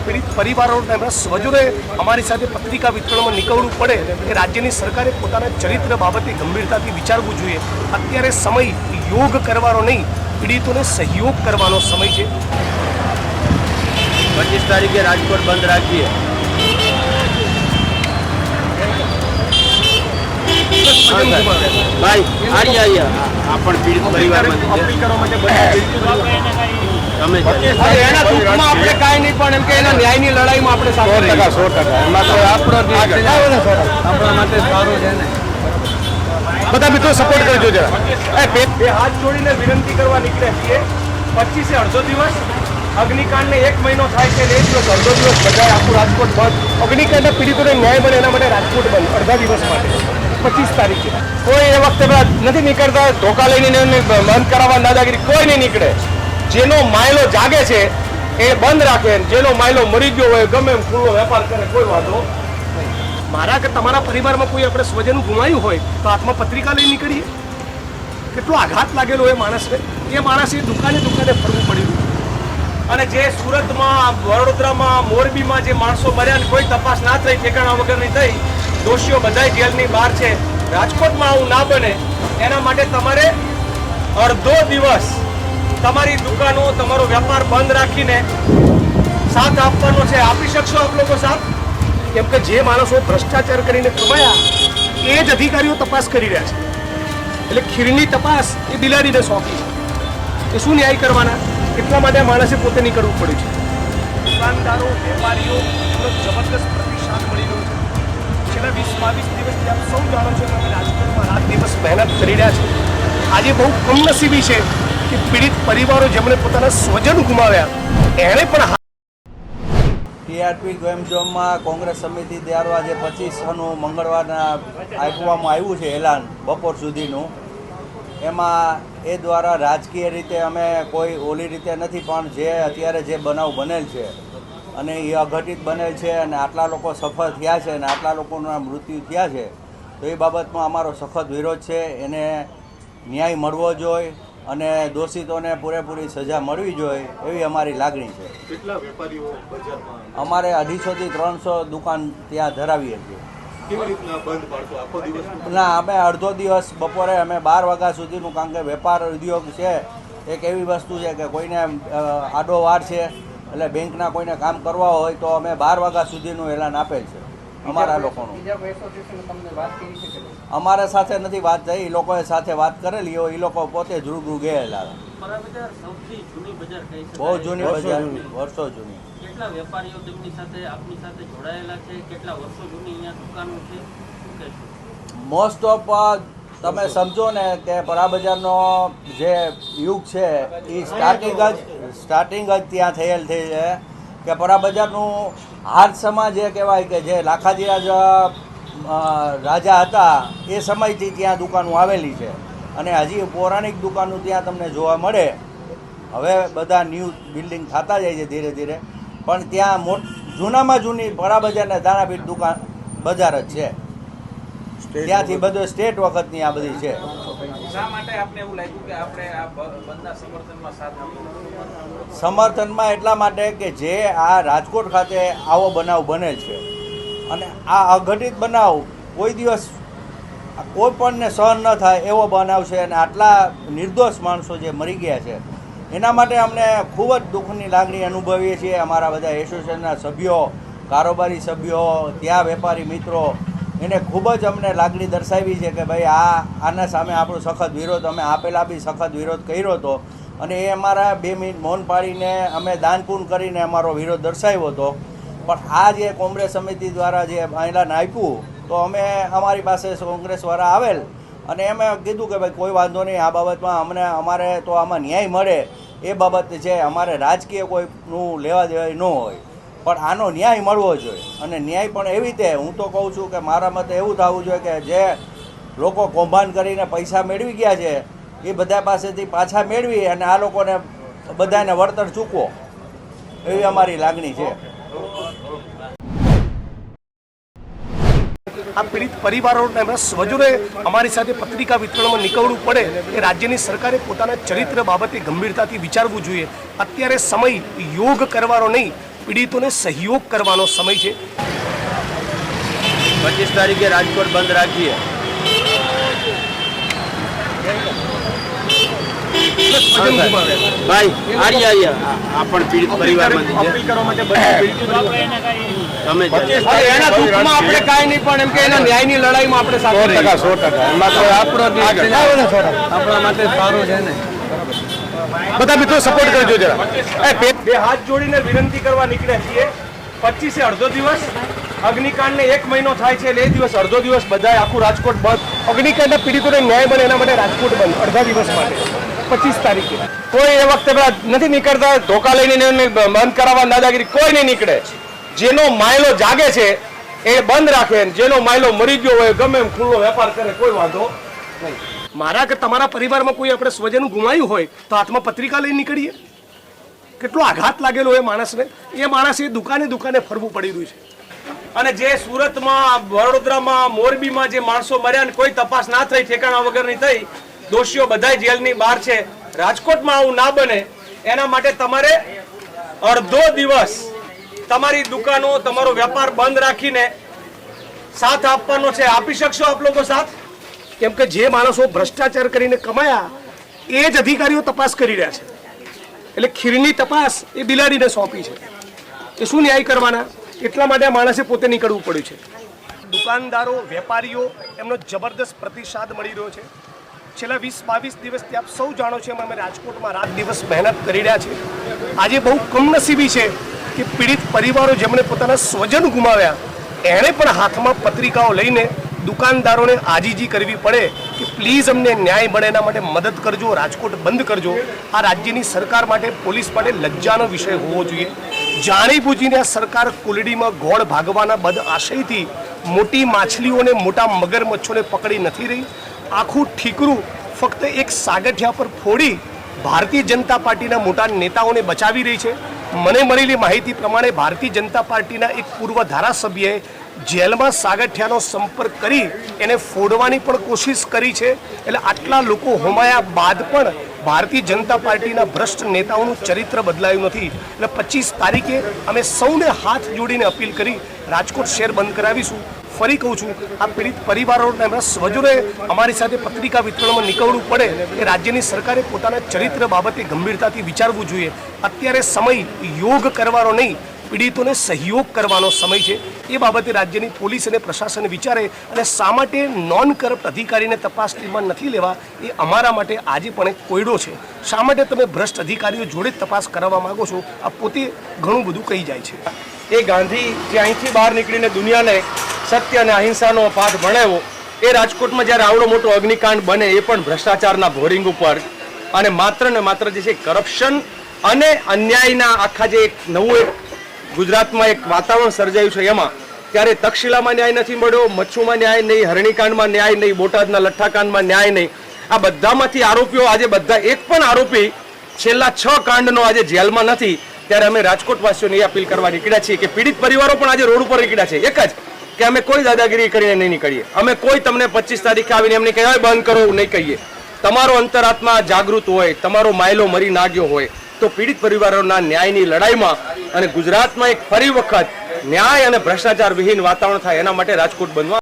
પીડિત પરિવારો તેમના સ્વજનોએ અમારી સાથે પત્રિકા વિતરણમાં નીકળવું પડે કે રાજ્યની સરકારે પોતાના ચરિત્ર બાબતે ગંભીરતાથી વિચારવું જોઈએ। અત્યારે સમય યોગ કરવાનો નહીં, પીડિતોને સહયોગ કરવાનો સમય છે। 25 તારીખે રાજકોટ બંધ રાખીએ। ભાઈ આવીએ આપણ પીડિત પરિવારમાંથી અપીલ કરવા માટે તમે એના દુઃખમાં આપણે કાંઈ નહીં, પણ એમ કે એના ન્યાયની લડાઈમાં આપણે 100% એમાં તો આપણો આપણા માટે સારું છે ને। બધા મિત્રો સપોર્ટ કરજો જરા। બે હાથ જોડીને વિનંતી કરવા નીકળ્યા છીએ। 25 અડધો દિવસ અગ્નિકાંડને 1 મહિનો થાય છે, 1 દિવસ અડધો દિવસ બધા આખું રાજકોટ બંધ। અગ્નિકાંડના પીડિતોને ન્યાય મળે એના માટે રાજકોટ બંધ અડધા દિવસ માટે 25 તારીખે। કોઈ એ વખતે નથી નીકળતા, ધોકા લઈને બંધ કરાવવા દાદાગીરી કોઈ નહીં નીકળે। જેનો માયલો જાગે છે એ બંધ રાખે, જેનો માયલો મરી ગયો હોય ગમે એમ ખુલ્લો વેપાર કરે, કોઈ વાંધો નહીં। મારા કે તમારા પરિવારમાં કોઈ આપણે સ્વજન ગુમાયું હોય તો હાથમાં પત્રિકા લઈ નીકળીએ। કેટલો આઘાત લાગેલો એ માણસને, એ માણસે દુકાને ફરવું પડ્યું। અને જે સુરતમાં, વડોદરામાં, મોરબીમાં જે માણસો મર્યા કોઈ તપાસ ના થઈ, ઠેકાણા વગરની થઈ, દોષીઓ બધાય જેલની બહાર છે, રાજકોટમાં આવું ના બને એના માટે તમારે અડધો દિવસ તમારી દુકાનો, તમારો વેપાર બંધ રાખીને સાથ આપવાનો છે। આપી શકશો આપ લોકો સાથ? કેમ કે જે માણસો ભ્રષ્ટાચાર કરીને કમાયા એ જ અધિકારીઓ તપાસ કરી રહ્યા છે। એટલે ખીરની તપાસ એ બિલાડીને સોંપી છે, એ શું ન્યાય કરવાના? એટલા માટે માણસે પોતે નીકળવું પડ્યું છે। દુકાનદારો, વેપારીઓ જબરદસ્ત પ્રતિસાદ મળી રહ્યો છે। છેલ્લા 20-22 દિવસથી આપ સૌ જાણો છો કે અમે રાજકોટમાં રાત દિવસ મહેનત કરી રહ્યા છીએ। આજે બહુ કમનસીબી છે કે પીડિત પરિવારો જેમણે પોતાના સ્વજન ગુમાવ્યા એણે પણ ટીઆરપી ગેમ ઝોનમાં કોંગ્રેસ સમિતિ દ્વારા જે 25નું મંગળવારના આપવામાં આવ્યું છે એલાન બપોર સુધીનું, એમાં એ દ્વારા રાજકીય રીતે અમે કોઈ ઓલી રીતે નથી, પણ જે અત્યારે જે બનાવ બનેલ છે અને એ અઘટિત બનેલ છે અને આટલા લોકો સફળ થયા છે અને આટલા લોકોના મૃત્યુ થયા છે, તો એ બાબતમાં અમારો સખત વિરોધ છે। એને ન્યાય મળવો જોઈએ અને દોષિતોને પૂરેપૂરી સજા મળવી જોઈએ એવી અમારી લાગણી છે। કેટલા વેપારીઓ બજારમાં? અમારે 250 થી 300 દુકાન ત્યાં ધરાવીએ છીએ। કેવી રીતના બંધ પાડશો? આખો દિવસ? ના, અમે અડધો દિવસ બપોરે અમે 12 વાગ્યા સુધીનું, કારણ કે વેપાર ઉદ્યોગ છે એક એવી વસ્તુ છે કે કોઈને આડો વાર છે, એટલે બેંકના કોઈને કામ કરવા હોય તો અમે 12 વાગ્યા સુધીનું એલાન આપેલ છે અમારા લોકોનું। અમારા સાથે નથી વાત થઈ, એ લોકોએ સાથે વાત કરેલી હોય, એ લોકો પોતે જ રૂબરૂ ગયેલા। બહુ જૂની બજાર, વર્ષો જૂની। કેટલા વેપારીઓ તેમની સાથે આપની સાથે જોડાયેલા છે? કેટલા વર્ષો જૂની અહીંયા દુકાનો છે? મોસ્ટ ઓફ તમે સમજો ને કે પરા બજારનો જે યુગ છે એ સ્ટાર્ટિંગ જ ત્યાં થયેલ છે કે પરા બજારનું હાથ સમાજ એ કહેવાય કે જે લાખાજીરાજ રાજા હતા એ સમયથી ત્યાં દુકાનો આવેલી છે અને હજી પૌરાણિક દુકાનો ત્યાં તમને જોવા મળે। હવે બધા ન્યૂ બિલ્ડિંગ થતા જાય છે ધીરે ધીરે, પણ ત્યાં જૂનામાં જૂની પરા બજારના દાણાપીઠ દુકાન બજાર જ છે। ત્યાંથી બધું સ્ટેટ વખતની આ બધી છે। શા માટે આપને એવું લાગ્યું કે આપણે આ બંધના સમર્થનમાં સાથ આપવો? સમર્થનમાં એટલા માટે કે જે આ રાજકોટ ખાતે આવો બનાવ બને છે અને આ અઘટિત બનાવ કોઈ દિવસ કોઈ પણને સહન ન થાય એવો બનાવ છે અને આટલા નિર્દોષ માણસો જે મરી ગયા છે એના માટે અમને ખૂબ જ દુઃખની લાગણી અનુભવીએ છીએ। અમારા બધા એસોસિએશનના સભ્યો, કારોબારી સભ્યો, ત્યાં વેપારી મિત્રો, એને ખૂબ જ અમને લાગણી દર્શાવી છે કે ભાઈ આના સામે આપણો સખત વિરોધ, અમે આપેલા બી સખત વિરોધ કર્યો હતો અને એ અમારા 2 મિનિટ મૌન પાડીને અમે દાનપૂન કરીને અમારો વિરોધ દર્શાવ્યો હતો। પણ આ જે કોંગ્રેસ સમિતિ દ્વારા જે એલાન આપ્યું તો અમે અમારી પાસે કોંગ્રેસવાળા આવેલ અને એમે કીધું કે ભાઈ કોઈ વાંધો નહીં, આ બાબતમાં અમારે તો આમાં ન્યાય મળે એ બાબત છે। અમારે રાજકીય કોઈનું લેવા દેવાય ન હોય, પણ આનો ન્યાય મળવો જોઈએ અને ન્યાય પણ એવી રીતે હું તો કહું છું કે મારા મતે એવું થવું જોઈએ કે જે લોકો કૌભાંડ કરીને પૈસા મેળવી ગયા છે એ બધા પાસેથી પાછા મેળવી અને આ લોકોને બધાને વળતર ચૂકવો એવી અમારી લાગણી છે। આ પીડિત પરિવારો તેમના સ્વજનોએ અમારી સાથે પત્રિકા વિતરણમાં નીકળવું પડે કે રાજ્યની સરકારે પોતાના ચરિત્ર બાબતે ગંભીરતાથી વિચારવું જોઈએ। અત્યારે સમય યોગ કરવાનો નહીં, પીડિતોને સહયોગ કરવાનો સમય છે. 25 તારીખે રાજકોટ બંધ રાખીએ. સ્વજન ગુમાવ્યા. ભાઈ આર્યા આ પણ પીડિત પરિવારમાંથી છે. અપીલ કરવા માટે બધા પીડિતો તમે અરે એના દુઃખમાં આપણે કાંઈ નહીં, પણ એમ કે એના ન્યાયની લડાઈમાં આપણે સાથે રહીએ. 100% એમાં તો આપણા માટે સારું છે ને. બધા મિત્રો સપોર્ટ કરજો જરા. બે હાથ જોડીને વિનંતી કરવા નીકળ્યા છીએ. 25 અડધો દિવસ અગ્નિકાંડને 1 મહિનો થાય છે એટલે એ દિવસ અડધો દિવસ બધાય આખું રાજકોટ બંધ. અગ્નિકાંડના પીડિતોને ન્યાય મળે એના માટે રાજકોટ બંધ અડધા દિવસ માટે 25 તારીખે. કોઈ એ વખતે પેલા નથી નીકળતા ધોકા લઈને એને બંધ કરાવવા દાદાગીરી કોઈ નહીં નીકળે. જેનો માયલો જાગે છે એ બંધ રાખે, જેનો માયલો મરી ગયો હોય ગમે એમ ખુલ્લો વેપાર કરે, કોઈ વાંધો નહીં. મારા કે તમારા પરિવારમાં કોઈ આપણે સ્વજન ગુમાવ્યું હોય તો હાથમાં પત્રિકા લઈને નીકળીએ. કેટલો આઘાત લાગેલો એ માણસને, એ માણસ એ દુકાને ફરવું પડી રહ્યું છે. અને જે સુરતમાં, વડોદરામાં, મોરબીમાં જે માણસો મર્યા ને કોઈ તપાસ ના થઈ, ઠેકાણા વગરની થઈ, દોષીઓ બધાય જેલની બહાર છે. રાજકોટમાં આવું ના બને એના માટે તમારે અડધો દિવસ તમારી દુકાનો, તમારો વેપાર બંધ રાખીને સાથ આપવાનો છે. આપી શકશો આપ લોકો સાથ? કેમ કે જે માણસો ભ્રષ્ટાચાર કરીને કમાયા એ જ અધિકારીઓ તપાસ કરી રહ્યા છે. એટલે ખીરની તપાસ એ બિલાડીને સોંપી છે. એ શું ન્યાય કરવાના? એટલા માટે આ માણસે પોતે નીકળવું પડ્યું છે. દુકાનદારો, વેપારીઓ એમનો જબરદસ્ત પ્રતિસાદ મળી રહ્યો છે. છેલ્લા 20-22 દિવસથી આપ સૌ જાણો છો, અમે રાજકોટમાં રાત દિવસ મહેનત કરી રહ્યા છે. આજે બહુ કમનસીબી છે કે પીડિત પરિવારો જેમણે પોતાના સ્વજન ગુમાવ્યા એણે પણ હાથમાં પત્રિકાઓ લઈને દુકાનદારોને આજીજી કરવી પડે કે પ્લીઝ અમને ન્યાય મળે, એના માટે મદદ કરજો, રાજકોટ બંધ કરજો. આ રાજ્યની સરકાર માટે, પોલીસ માટે લજ્જાનો વિષય હોવો જોઈએ. જાણી બૂજીને આ સરકાર કુલડીમાં ગોળ ભાગવાના બદ આશયથી મોટી માછલીઓને, મોટા મગરમચ્છોને પકડી નથી રહી. આખું ઠીકરું ફક્ત એક સાગઠિયા પર ફોડી ભારતીય જનતા પાર્ટીના મોટા નેતાઓને બચાવી રહી છે. મને મળેલી માહિતી પ્રમાણે ભારતીય જનતા પાર્ટીના એક પૂર્વ ધારાસભ્યએ જેલમાં સાગઠિયાનો સંપર્ક કરી એને ફોડવાની પણ કોશિશ કરી છે. એટલે આટલા લોકો હોમાયા બાદ પણ ભારતીય જનતા પાર્ટીના ભ્રષ્ટ નેતાઓનું ચરિત્ર બદલાયું નથી. એટલે 25 તારીખે અમે સૌને હાથ જોડીને અપીલ કરી રાજકોટ શહેર બંધ કરાવીશું. ફરી કહું છું, આ પીડિત પરિવારોને, એમના સ્વજનોએ અમારી સાથે પત્રિકા વિતરણમાં નીકળવું પડે એ રાજ્યની સરકારે પોતાના ચરિત્ર બાબતે ગંભીરતાથી વિચારવું જોઈએ. અત્યારે સમય યોગ કરવાનો નહીં, પીડિતોને સહયોગ કરવાનો સમય છે. એ બાબતે રાજ્યની પોલીસ અને પ્રશાસન વિચારે અને શા માટે નોન કરપ્ટ અધિકારીને તપાસ ટીમમાં નથી લેવા એ અમારા માટે આજે પણ એક કોયડો છે. શા માટે તમે ભ્રષ્ટ અધિકારીઓ જોડે જ તપાસ કરાવવા માંગો છો? આ પોતે ઘણું બધું કહી જાય છે. એ ગાંધી જે અહીંથી બહાર નીકળીને દુનિયાને સત્ય અને અહિંસાનો પાઠ ભણાવ્યો, એ રાજકોટમાં જ્યારે આવડો મોટો અગ્નિકાંડ બને એ પણ ભ્રષ્ટાચારના ભોરિંગ ઉપર અને માત્ર ને માત્ર જે છે કરપ્શન અને અન્યાયના આખા જે એક નવું એક ગુજરાતમાં એક વાતાવરણ સર્જાયું છે એમાં, ત્યારે તક્ષશિલામાં ન્યાય નથી મળ્યો, મચ્છુમાં ન્યાય નહીં, હરણીકાંડમાં ન્યાય નહીં, બોટાદના લઠ્ઠાકાંડમાં ન્યાય નહીં. આ બધામાંથી આરોપીઓ આજે બધા એક પણ આરોપી છેલ્લા 6 કાંડનો આજે જેલમાં નથી. ત્યારે અમે રાજકોટવાસીઓને એ અપીલ કરવા નીકળ્યા છીએ કે પીડિત પરિવારો પણ આજે રોડ ઉપર નીકળ્યા છે. એક જ કે અમે કોઈ દાદાગીરી કરીને નહીં નીકળીએ. અમે કોઈ તમને 25 તારીખે આવીને એમને કહેવાય બંધ કરો નહીં કહીએ. તમારો અંતરાત્મા જાગૃત હોય, તમારો માયલો મરી ના ગયો હોય તો પીડિત પરિવારોના ન્યાયની લડાઈમાં અને ગુજરાતમાં એક ફરી વખત ન્યાય અને ભ્રષ્ટાચાર વિહીન વાતાવરણ થાય એના માટે રાજકોટ બનવા